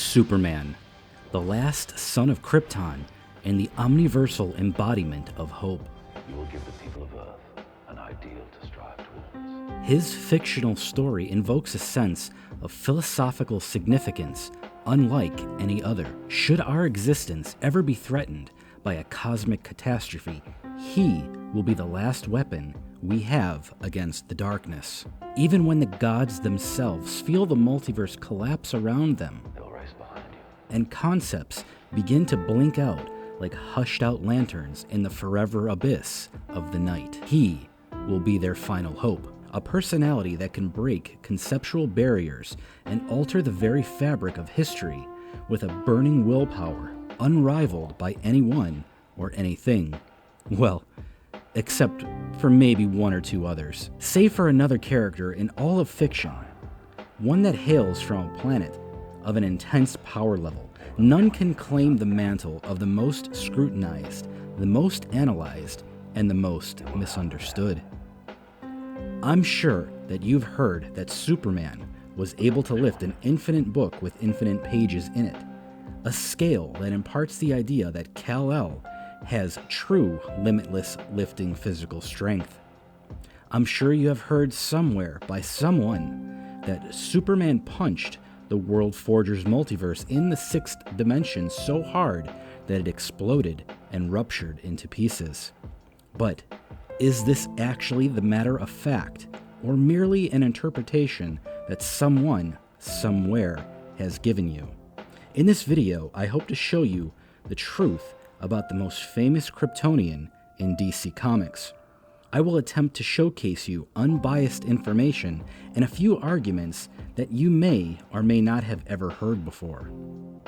Superman, the last son of Krypton and the omniversal embodiment of hope. You will give the people of Earth an ideal to strive towards. His fictional story invokes a sense of philosophical significance unlike any other. Should our existence ever be threatened by a cosmic catastrophe, he will be the last weapon we have against the darkness. Even when the gods themselves feel the multiverse collapse around them, They'll race behind you. and concepts begin to blink out like hushed-out lanterns in the forever abyss of the night, he will be their final hope. A personality that can break conceptual barriers and alter the very fabric of history with a burning willpower unrivaled by anyone or anything. Well, except for maybe one or two others. Save for another character in all of fiction, one that hails from a planet of an intense power level. None can claim the mantle of the most scrutinized, the most analyzed, and the most misunderstood. I'm sure that you've heard that Superman was able to lift an infinite book with infinite pages in it, a scale that imparts the idea that Kal-El has true limitless lifting physical strength. I'm sure you have heard somewhere by someone that Superman punched the World Forger's multiverse in the sixth dimension so hard that it exploded and ruptured into pieces. But is this actually the matter of fact, or merely an interpretation that someone, somewhere, has given you? In this video, I hope to show you the truth about the most famous Kryptonian in DC Comics. I will attempt to showcase you unbiased information and a few arguments that you may or may not have ever heard before.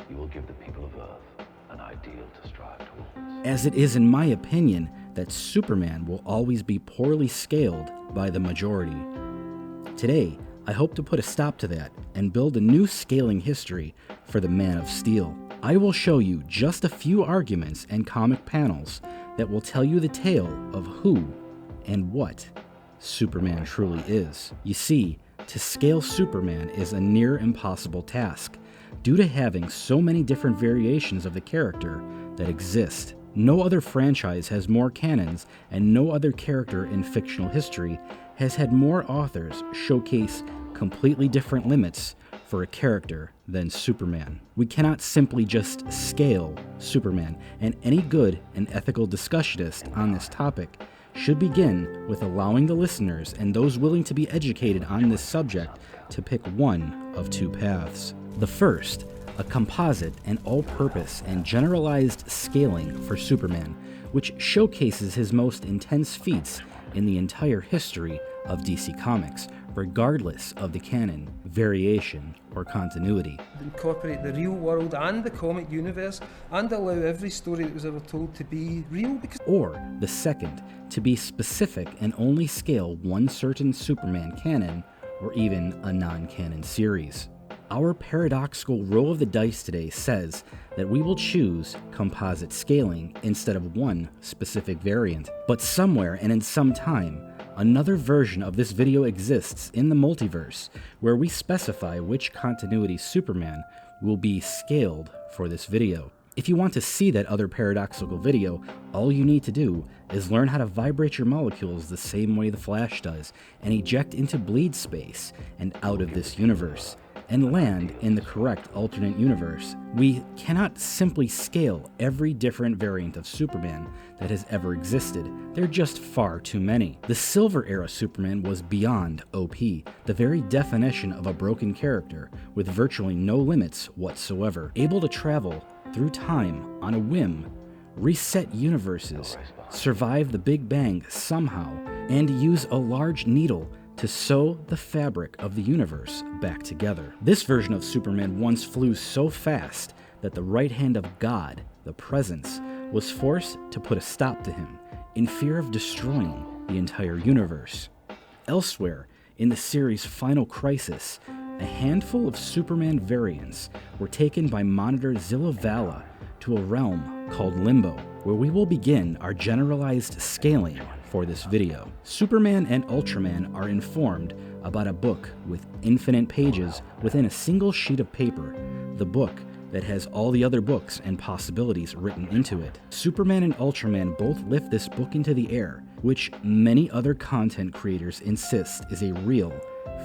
You will give the people of Earth an ideal to strive towards. As it is in my opinion that Superman will always be poorly scaled by the majority. Today, I hope to put a stop to that and build a new scaling history for the Man of Steel. I will show you just a few arguments and comic panels that will tell you the tale of who and what Superman truly is. You see, to scale Superman is a near impossible task due to having so many different variations of the character that exist. No other franchise has more canons, and no other character in fictional history has had more authors showcase completely different limits for a character than Superman. We cannot simply just scale Superman, and any good and ethical discussionist on this topic should begin with allowing the listeners and those willing to be educated on this subject to pick one of two paths. The first, a composite and all-purpose and generalized scaling for Superman, which showcases his most intense feats in the entire history of DC Comics, regardless of the canon, variation, or continuity. Incorporate the real world and the comic universe and allow every story that was ever told to be real. Because Or the second, to be specific and only scale one certain Superman canon or even a non-canon series. Our paradoxical roll of the dice today says that we will choose composite scaling instead of one specific variant. But somewhere and in some time, another version of this video exists in the multiverse where we specify which continuity Superman will be scaled for this video. If you want to see that other paradoxical video, all you need to do is learn how to vibrate your molecules the same way the Flash does and eject into bleed space and out of this universe, and land in the correct alternate universe. We cannot simply scale every different variant of Superman that has ever existed. There are just far too many. The Silver Era Superman was beyond OP, the very definition of a broken character with virtually no limits whatsoever, able to travel through time on a whim, reset universes, survive the Big Bang somehow, and use a large needle to sew the fabric of the universe back together. This version of Superman once flew so fast that the right hand of God, the Presence, was forced to put a stop to him in fear of destroying the entire universe. Elsewhere, in the series' Final Crisis, a handful of Superman variants were taken by Monitor Zillavala to a realm called Limbo, where we will begin our generalized scaling for this video. Superman and Ultraman are informed about a book with infinite pages within a single sheet of paper. The book that has all the other books and possibilities written into it. Superman and Ultraman both lift this book into the air, which many other content creators insist is a real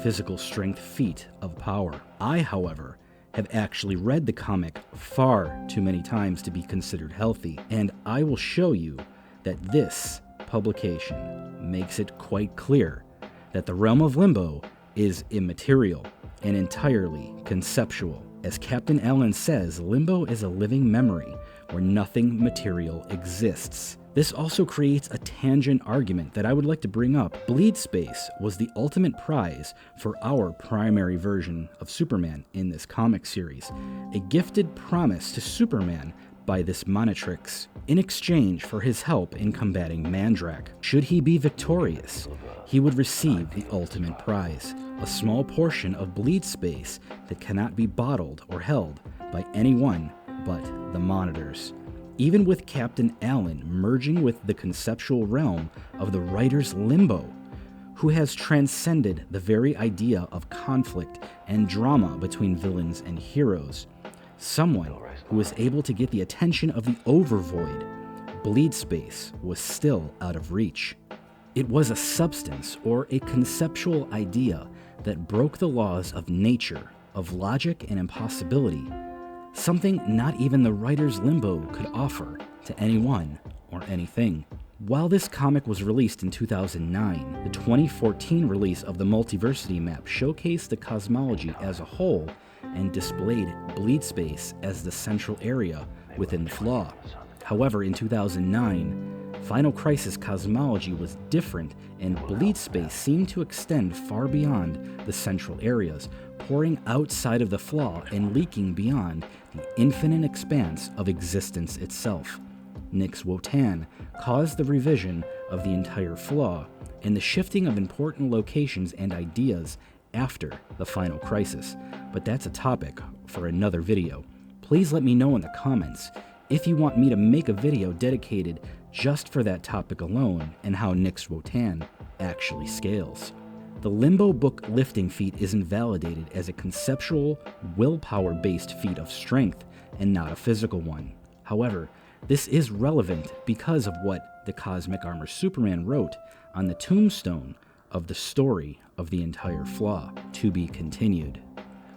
physical strength feat of power. I, however, have actually read the comic far too many times to be considered healthy, and I will show you that this publication makes it quite clear that the realm of Limbo is immaterial and entirely conceptual. As Captain Allen says, Limbo is a living memory where nothing material exists. This also creates a tangent argument that I would like to bring up. Bleed Space was the ultimate prize for our primary version of Superman in this comic series, a gifted promise to Superman by this Monitrix in exchange for his help in combating Mandrak. Should he be victorious, he would receive the ultimate prize, a small portion of Bleed Space that cannot be bottled or held by anyone but the Monitors. Even with Captain Allen merging with the conceptual realm of the writer's Limbo, who has transcended the very idea of conflict and drama between villains and heroes, someone who was able to get the attention of the Overvoid, Bleed Space was still out of reach. It was a substance or a conceptual idea that broke the laws of nature, of logic and impossibility, something not even the writer's Limbo could offer to anyone or anything. While this comic was released in 2009, the 2014 release of the Multiversity map showcased the cosmology as a whole and displayed Bleed Space as the central area within the flaw. However, in 2009, Final Crisis cosmology was different, and Bleed Space seemed to extend far beyond the central areas, pouring outside of the flaw and leaking beyond the infinite expanse of existence itself. Nix Wotan caused the revision of the entire flaw and the shifting of important locations and ideas after the Final Crisis, but that's a topic for another video. Please let me know in the comments if you want me to make a video dedicated just for that topic alone and how Nix Wotan actually scales. The Limbo book lifting feat is invalidated as a conceptual, willpower-based feat of strength and not a physical one. However, this is relevant because of what the Cosmic Armor Superman wrote on the tombstone of the story of the entire flaw, to be continued.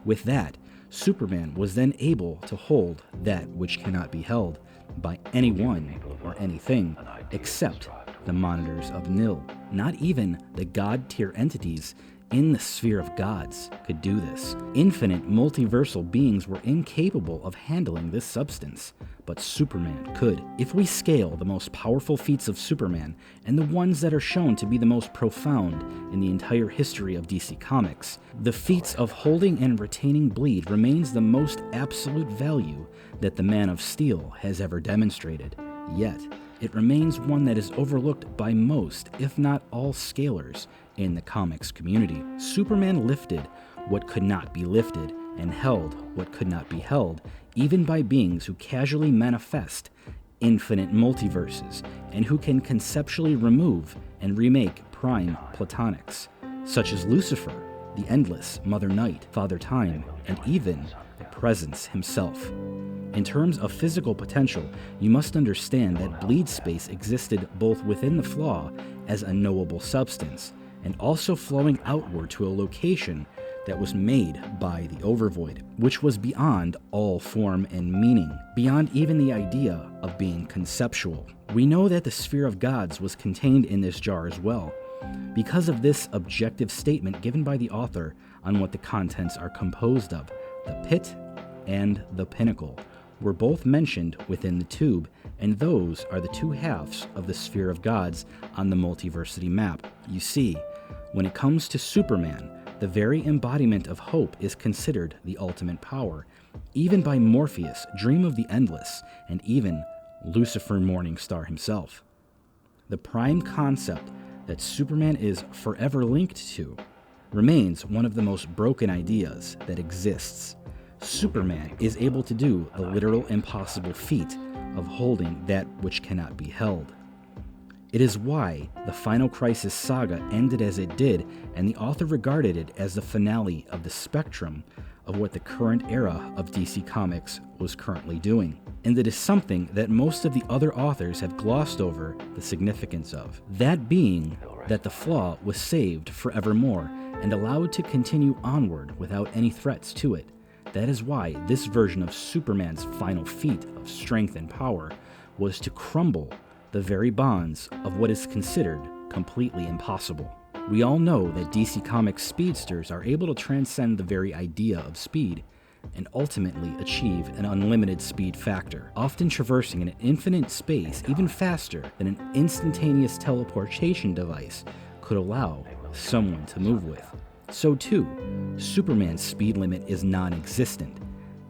With that, Superman was then able to hold that which cannot be held by anyone or anything except the Monitors of Nil. Not even the god-tier entities in the sphere of gods could do this. Infinite multiversal beings were incapable of handling this substance, but Superman could. If we scale the most powerful feats of Superman, and the ones that are shown to be the most profound in the entire history of DC Comics, the feats of holding and retaining Bleed remains the most absolute value that the Man of Steel has ever demonstrated. Yet, it remains one that is overlooked by most, if not all, scalers in the comics community. Superman lifted what could not be lifted and held what could not be held, even by beings who casually manifest infinite multiverses and who can conceptually remove and remake prime platonics, such as Lucifer, the Endless, Mother Night, Father Time, and even the Presence himself. In terms of physical potential, you must understand that Bleed Space existed both within the flaw as a knowable substance, and also flowing outward to a location that was made by the Overvoid, which was beyond all form and meaning, beyond even the idea of being conceptual. We know that the Sphere of Gods was contained in this jar as well, because of this objective statement given by the author on what the contents are composed of. The Pit and the Pinnacle were both mentioned within the tube, and those are the two halves of the Sphere of Gods on the Multiversity map. You see, when it comes to Superman, the very embodiment of hope is considered the ultimate power, even by Morpheus, Dream of the Endless, and even Lucifer Morningstar himself. The prime concept that Superman is forever linked to remains one of the most broken ideas that exists. Superman is able to do the literal impossible feat of holding that which cannot be held. It is why the Final Crisis saga ended as it did, and the author regarded it as the finale of the spectrum of what the current era of DC Comics was currently doing. And it is something that most of the other authors have glossed over the significance of. That being that the Flaw was saved forevermore and allowed to continue onward without any threats to it. That is why this version of Superman's final feat of strength and power was to crumble the very bonds of what is considered completely impossible. We all know that DC Comics speedsters are able to transcend the very idea of speed and ultimately achieve an unlimited speed factor, often traversing an infinite space even faster than an instantaneous teleportation device could allow someone to move with. So too, Superman's speed limit is non-existent,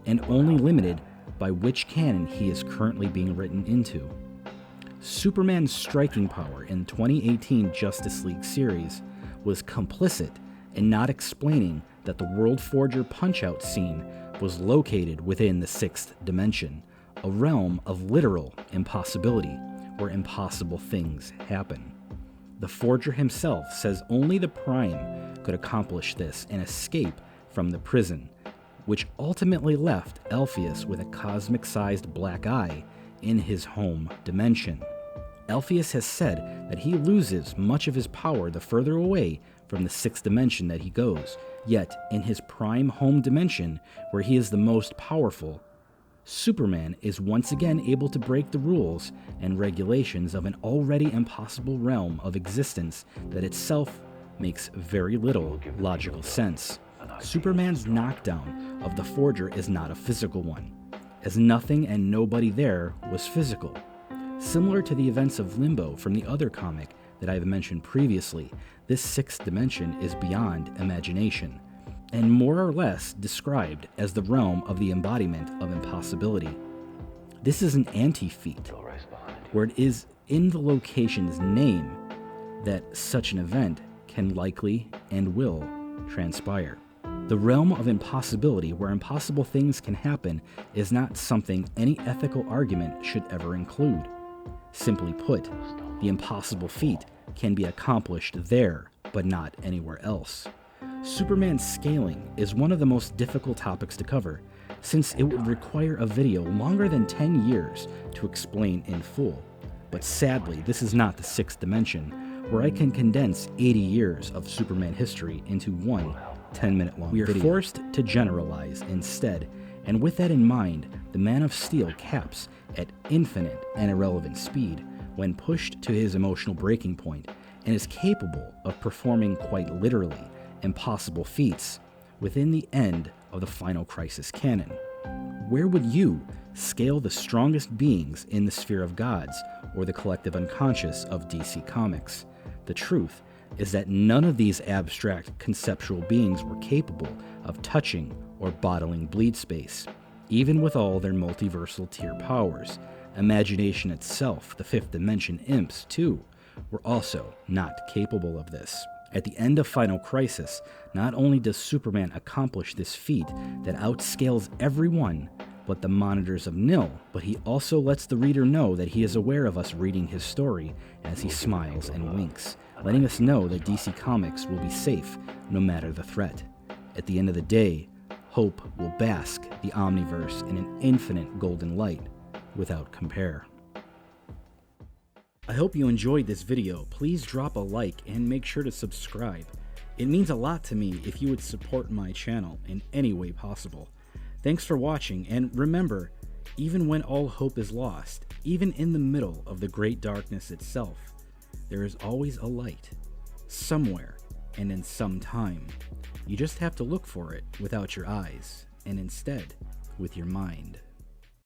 and only limited by which canon he is currently being written into. Superman's striking power in 2018 Justice League series was complicit in not explaining that the World Forger Punch-Out scene was located within the sixth dimension, a realm of literal impossibility where impossible things happen. The Forger himself says only the Prime could accomplish this and escape from the prison, which ultimately left Alpheus with a cosmic-sized black eye in his home dimension. Alpheus has said that he loses much of his power the further away from the sixth dimension that he goes, yet in his prime home dimension, where he is the most powerful, Superman is once again able to break the rules and regulations of an already impossible realm of existence that itself makes very little logical sense. Superman's knockdown of the Forger is not a physical one, as nothing and nobody there was physical. Similar to the events of Limbo from the other comic that I've mentioned previously, this sixth dimension is beyond imagination, and more or less described as the realm of the embodiment of impossibility. This is an anti-feat, where it is in the location's name that such an event can likely and will transpire. The realm of impossibility, where impossible things can happen, is not something any ethical argument should ever include. Simply put, the impossible feat can be accomplished there, but not anywhere else. Superman's scaling is one of the most difficult topics to cover, since it would require a video longer than 10 years to explain in full. But sadly, this is not the sixth dimension, where I can condense 80 years of Superman history into one 10-minute long video. We are forced to generalize instead, and with that in mind, the Man of Steel caps at infinite and irrelevant speed when pushed to his emotional breaking point, and is capable of performing quite literally impossible feats within the end of the Final Crisis canon. Where would you scale the strongest beings in the sphere of gods or the collective unconscious of DC Comics? The truth is that none of these abstract conceptual beings were capable of touching or bottling bleed space. Even with all their multiversal tier powers, imagination itself, the fifth dimension imps too, were also not capable of this. At the end of Final Crisis, not only does Superman accomplish this feat that outscales everyone but the monitors of Nil, but he also lets the reader know that he is aware of us reading his story as he smiles and winks, letting us know that DC Comics will be safe no matter the threat. At the end of the day, hope will bask the Omniverse in an infinite golden light without compare. I hope you enjoyed this video. Please drop a like and make sure to subscribe. It means a lot to me if you would support my channel in any way possible. Thanks for watching, and remember, even when all hope is lost, even in the middle of the great darkness itself, there is always a light, somewhere and in some time. You just have to look for it without your eyes, and instead with your mind.